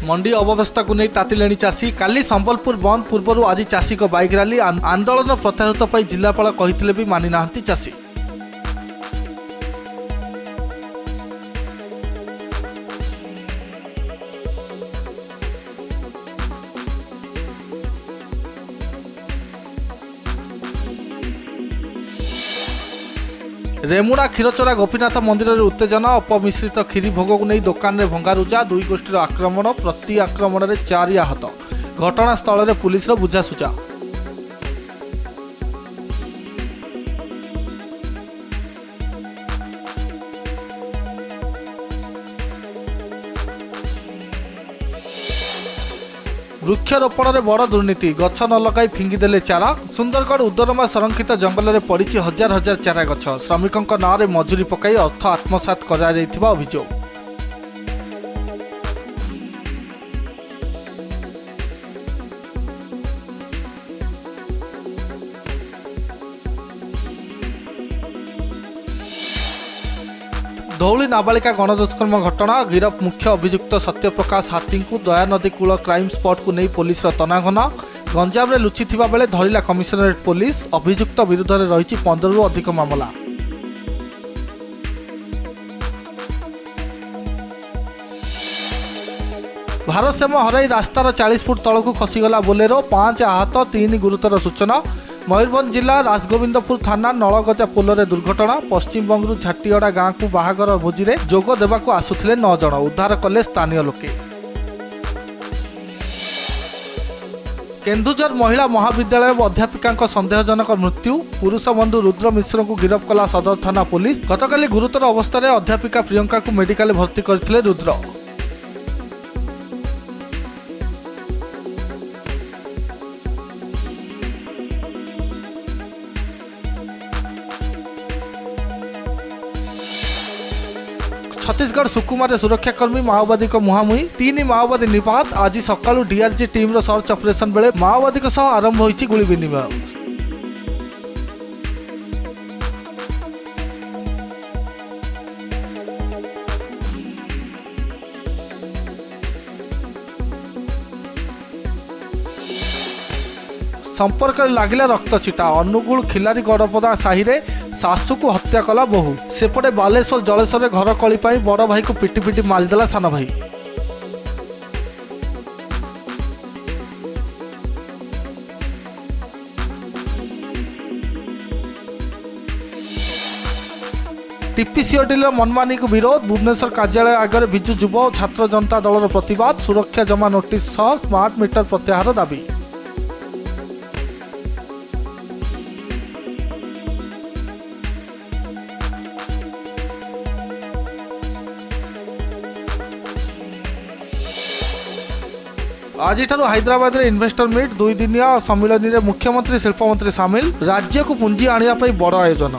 मंडी अव्यवस्था को नहीं तातिले चाषी काली संबलपुर बंद पूर्व आज चाषी को बाइक रैली आंदोलन प्रत्याहृत पर जिलापाल कही भी मानि ना चाषी। रेमुणा क्षीरचोरा गोपीनाथ मंदिर में उत्तेजना अपमिश्रित क्षीरी भोग को नहीं दुकान में भंगारुजा दुई गोष्ठी आक्रमण प्रति आक्रमण में 4 आहत घटनास्थल में पुलिस बुझासुझा। वृक्षरोपण में बड़ दुर्नीति गछ न लगाई फिंगिदेले चारा सुंदरगढ़ उदरमा संरक्षित जंगल में पड़ी हजार हजार चारा गछ श्रमिकों नाँ में मजूरी पकाई अर्थ आत्मसात कर अभियोग। धौली नाबालिका गणदुष्कर्म घटना गिरफ मुख्य अभियुक्त सत्यप्रकाश हाथी को दयानदी कूल क्राइम स्पॉट को नहीं पुलिस तनाघना गंजाम में लुचि बेले धरिला कमिशनरेट पुलिस अभियुक्त विरुद्ध में रही 15 रु अधिक मामला। भारसाम्य हराई रास्तार 40 फुट तलक खसीगला बोलेरो 5 आहत 3 गुरुतर सूचना। मयूरभंज जिला राजगोविंदपुर थाना नलगजा पोल दुर्घटना पश्चिमबंग झाटीअड़ा गाँव को बाहागर भोजी में जोग देवाक आसुथिले 9 जण उद्धार कले स्थानीय लोके। केन्दुझर महिला महाविद्यालय अध्यापिका संदेहजनक मृत्यु पुरुष बंधु रुद्र मिश्र को गिरफ कला सदर थाना पुलिस गतकाली गुरुतर अवस्था अध्यापिका प्रियंका को मेडिकल भर्ती करथिले रुद्र। छत्तीसगढ़ सुकुमार सुरक्षाकर्मी माओवादी को मुहांमुही 3 माओवादी निपात आज सकाळु डीआरजी टीम सर्च ऑपरेशन बेले माओवादी आरंभ होईछि गुली विनिमय। संपर्क लगिला रक्त छिटा अनुगुल खिलारी गड़पदा साहि रे सासू को हत्या कला बहु सेपटे बालेश्वर जलेश्वर घर कली बड़ भाई को पिटी पिटी मारिदेला सान भाई। टीपीसीओडी मनमानी को विरोध भुवनेश्वर कार्यालय आगे विजु युव और छात्र जनता दलर प्रतिवाद सुरक्षा जमा नोटिस सह स्मार्ट मीटर प्रत्याहार दाबी। आज हैदराबाद रे इन्वेस्टर मीट 2 दिनिया सम्मिलन में मुख्यमंत्री शिल्पमंत्री सामिल राज्य को पुंजी आने बड़ आयोजन।